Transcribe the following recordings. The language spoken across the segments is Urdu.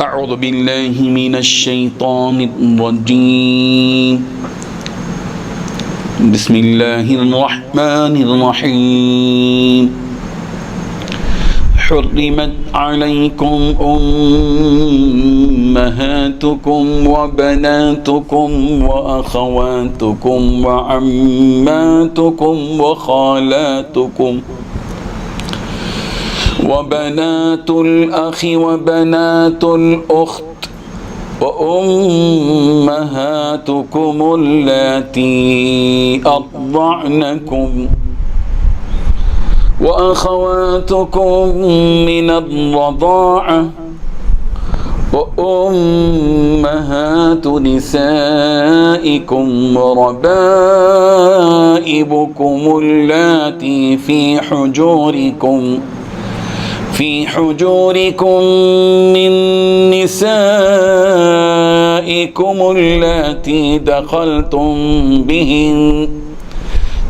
أعوذ بالله من الشيطان الرجيم بسم الله الرحمن الرحيم حرمت عليكم أمهاتكم وبناتكم وأخواتكم وعماتكم وخالاتكم وبنات الأخ وبنات الأخت وأمهاتكم اللاتي أرضعنكم وأخواتكم من الرضاعة وأمهات نسائكم وربائبكم اللاتي في حجوركم من نسائكم اللاتي دخلتم بهن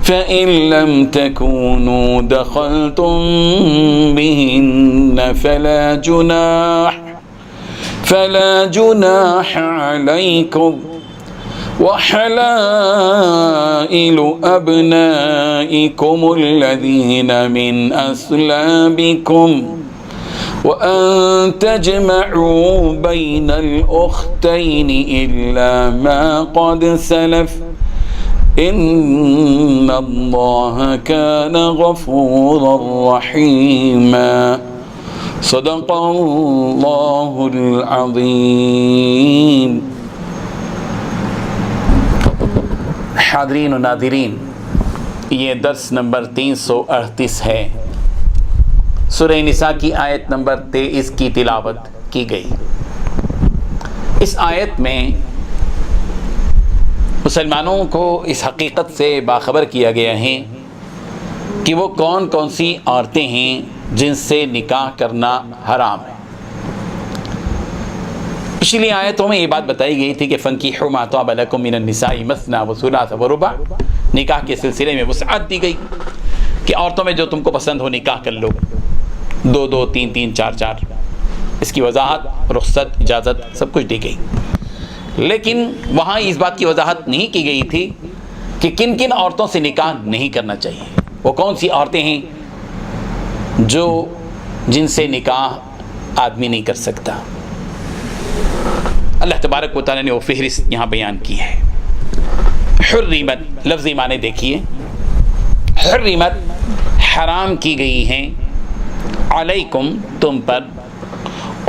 فإن لم تكونوا دخلتم بهن فلا جناح عليكم وحلائل أبنائكم الذين من أصلابكم وأن تجمعوا بين الأختين إلا ما قد سلف إن الله كان غفورا رحيما صدق الله العظيم. حاضرین و ناظرین، یہ درس نمبر 338 ہے. سورہ نساء کی آیت نمبر 23 کی تلاوت کی گئی. اس آیت میں مسلمانوں کو اس حقیقت سے باخبر کیا گیا ہے کہ وہ کون کون سی عورتیں ہیں جن سے نکاح کرنا حرام ہے. پچھلی آیتوں میں یہ بات بتائی گئی تھی کہ فَانكِحُوا مَا طَابَ لَكُم مِّنَ النِّسَاءِ مَثْنَىٰ وَثُلَاثَ وَرُبَاعَ. نکاح کے سلسلے میں وسعت دی گئی کہ عورتوں میں جو تم کو پسند ہو نکاح کر لو، 2 2 3 3 4 4. اس کی وضاحت، رخصت، اجازت سب کچھ دی گئی. لیکن وہاں اس بات کی وضاحت نہیں کی گئی تھی کہ کن کن عورتوں سے نکاح نہیں کرنا چاہیے. وہ کون سی عورتیں ہیں جن سے نکاح آدمی نہیں کر سکتا. اللہ تبارک و تعالیٰ نے وہ فہرست یہاں بیان کی ہے. حرمت لفظی معنی دیکھیے. حرمت حرام کی گئی ہیں، علیکم تم پر،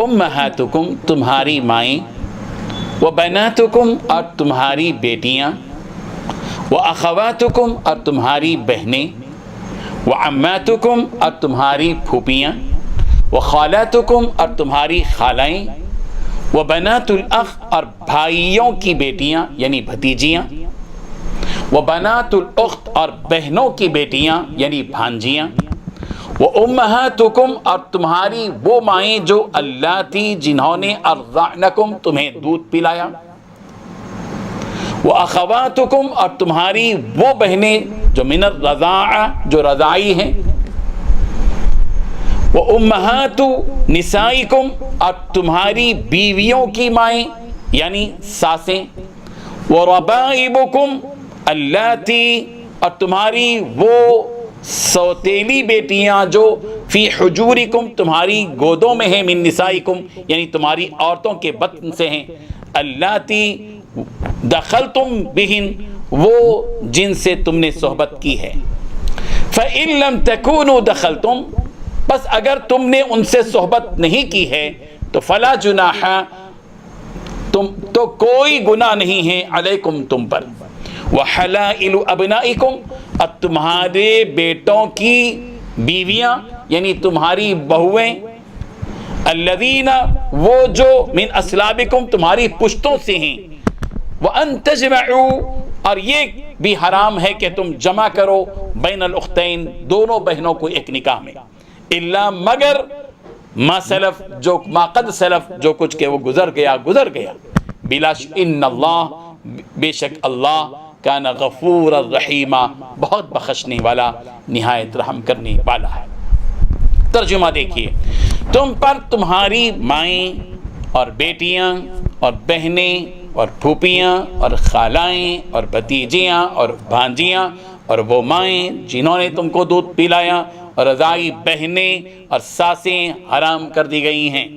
امہاتکم تمہاری مائیں، وبناتکم اور تمہاری بیٹیاں، واخواتکم اور تمہاری بہنیں، وعماتکم اور تمہاری پھوپھیاں، وخالاتکم اور تمہاری خالائیں، وبنات الاخ اور بھائیوں کی بیٹیاں یعنی بھتیجیاں، وبنات الاخت اور بہنوں کی بیٹیاں یعنی بھانجیاں، وامہاتکم اور تمہاری وہ مائیں جو اللاتی جنہوں نے ارضعنکم تمہیں دودھ پلایا، واخواتکم اور تمہاری وہ بہنیں جو من الرضاعہ جو رضائی ہیں، وامہات نسائکم اور تمہاری بیویوں کی مائیں یعنی ساسیں، وربائبکم اللاتی اور تمہاری وہ سوتیلی بیٹیاں جو فی حجورکم تمہاری گودوں میں ہیں، من نسائکم یعنی تمہاری عورتوں کے بطن سے ہیں، اللاتی دخلتم بہن وہ جن سے تم نے صحبت کی ہے. فإن لم تکونوا دخلتم بس اگر تم نے ان سے صحبت نہیں کی ہے تو فلا جناح تو کوئی گناہ نہیں ہے، علیکم تم پر. وحلائل ابنائکم اور تمہارے بیٹوں کی بیویاں یعنی تمہاری بہویں، الذین وہ جو من اصلابکم تمہاری پشتوں سے ہیں، وان تجمعوا اور یہ بھی حرام ہے کہ تم جمع کرو بین الاختین دونوں بہنوں کو ایک نکاح میں، الا مگر ما سلف جو ما قد سلف جو کچھ کہ وہ گزر گیا بلا ان اللہ بے شک اللہ کان غفور الرحیم بہت بخشنے والا نہایت رحم کرنے والا ہے. ترجمہ دیکھیے، تم پر تمہاری مائیں اور بیٹیاں اور بہنیں اور پھوپھیاں اور خالائیں اور بھتیجیاں اور بھانجیاں اور وہ مائیں جنہوں نے تم کو دودھ پلایا، اور رضاعی بہنیں اور ساسیں حرام کر دی گئی ہیں،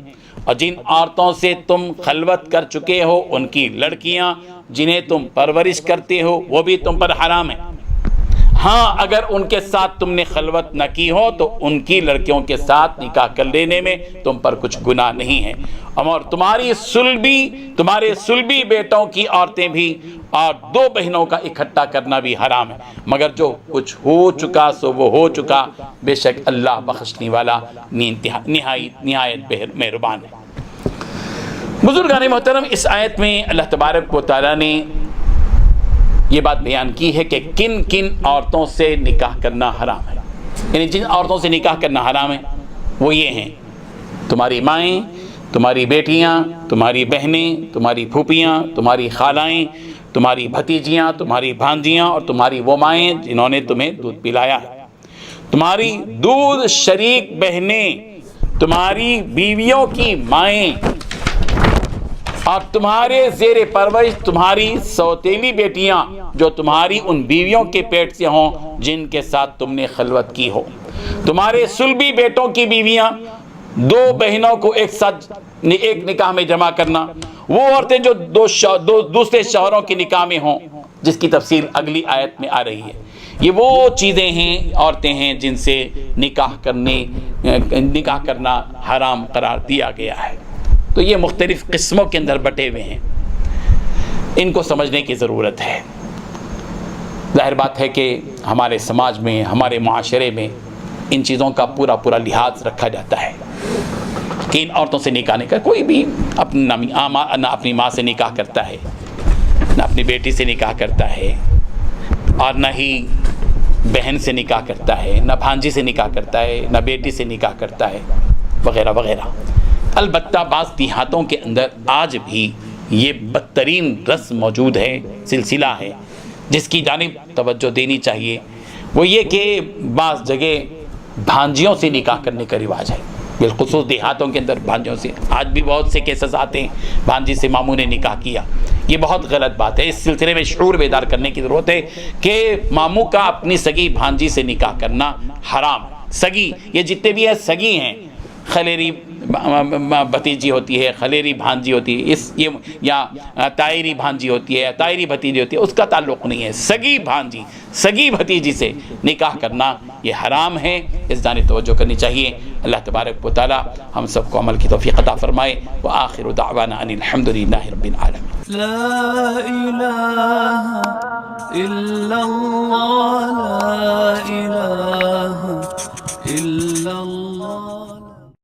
اور جن عورتوں سے تم خلوت کر چکے ہو ان کی لڑکیاں جنہیں تم پرورش کرتے ہو وہ بھی تم پر حرام ہیں۔ ہاں اگر ان کے ساتھ تم نے خلوت نہ کی ہو تو ان کی لڑکیوں کے ساتھ نکاح کر لینے میں تم پر کچھ گناہ نہیں ہے، اور تمہارے سلبی بیٹوں کی عورتیں بھی اور 2 بہنوں کا اکٹھا کرنا بھی حرام ہے، مگر جو کچھ ہو چکا سو وہ ہو چکا، بے شک اللہ بخشنے والا نہایت مہربان ہے۔ بزرگان محترم، اس آیت میں اللہ تبارک و تعالیٰ نے یہ بات بیان کی ہے کہ کن کن عورتوں سے نکاح کرنا حرام ہے، یعنی جن عورتوں سے نکاح کرنا حرام ہے وہ یہ ہیں: تمہاری مائیں، تمہاری بیٹیاں، تمہاری بہنیں، تمہاری پھوپھیاں، تمہاری خالائیں، تمہاری بھتیجیاں، تمہاری بھانجیاں اور تمہاری وہ مائیں جنہوں نے تمہیں دودھ پلایا ہے، تمہاری دودھ شریک بہنیں، تمہاری بیویوں کی مائیں، اور تمہارے زیر پرورش تمہاری سوتیلی بیٹیاں جو تمہاری ان بیویوں کے پیٹ سے ہوں جن کے ساتھ تم نے خلوت کی ہو، تمہارے سلبی بیٹوں کی بیویاں، 2 بہنوں کو ایک ساتھ ایک نکاح میں جمع کرنا، وہ عورتیں جو دوسرے شوہروں کے نکاح میں ہوں جس کی تفصیل اگلی آیت میں آ رہی ہے۔ یہ وہ چیزیں ہیں، عورتیں ہیں جن سے نکاح کرنا حرام قرار دیا گیا ہے۔ تو یہ مختلف قسموں کے اندر بٹے ہوئے ہیں، ان کو سمجھنے کی ضرورت ہے۔ ظاہر بات ہے کہ ہمارے سماج میں، ہمارے معاشرے میں ان چیزوں کا پورا لحاظ رکھا جاتا ہے کہ ان عورتوں سے نکاح نہیں کر، کوئی بھی نہ اپنی ماں سے نکاح کرتا ہے، نہ اپنی بیٹی سے نکاح کرتا ہے، اور نہ ہی بہن سے نکاح کرتا ہے، نہ بھانجی سے نکاح کرتا ہے، نہ بیٹی سے نکاح کرتا ہے، وغیرہ وغیرہ۔ البتہ بعض دیہاتوں کے اندر آج بھی یہ بدترین رسم موجود ہے، سلسلہ ہے، جس کی جانب توجہ دینی چاہیے۔ وہ یہ کہ بعض جگہ بھانجیوں سے نکاح کرنے کا رواج ہے، بالخصوص دیہاتوں کے اندر بھانجیوں سے۔ آج بھی بہت سے کیسز آتے ہیں بھانجی سے ماموں نے نکاح کیا، یہ بہت غلط بات ہے۔ اس سلسلے میں شعور بیدار کرنے کی ضرورت ہے کہ ماموں کا اپنی سگی بھانجی سے نکاح کرنا حرام۔ سگی، یہ جتنے بھی ہیں سگی ہیں، خلیری بھتیجی ہوتی ہے، خلیری بھانجی ہوتی ہے، یا تائری بھانجی ہوتی ہے، تائری بھتیجی ہوتی ہے، اس کا تعلق نہیں ہے۔ سگی بھانجی، سگی بھتیجی سے نکاح کرنا یہ حرام ہے، اس جانب توجہ کرنی چاہیے۔ اللہ تبارک و تعالی ہم سب کو عمل کی توفیق عطا فرمائے۔ وآخر دعوانا ان الحمد للہ رب العالمین۔ لا الہ الا اللہ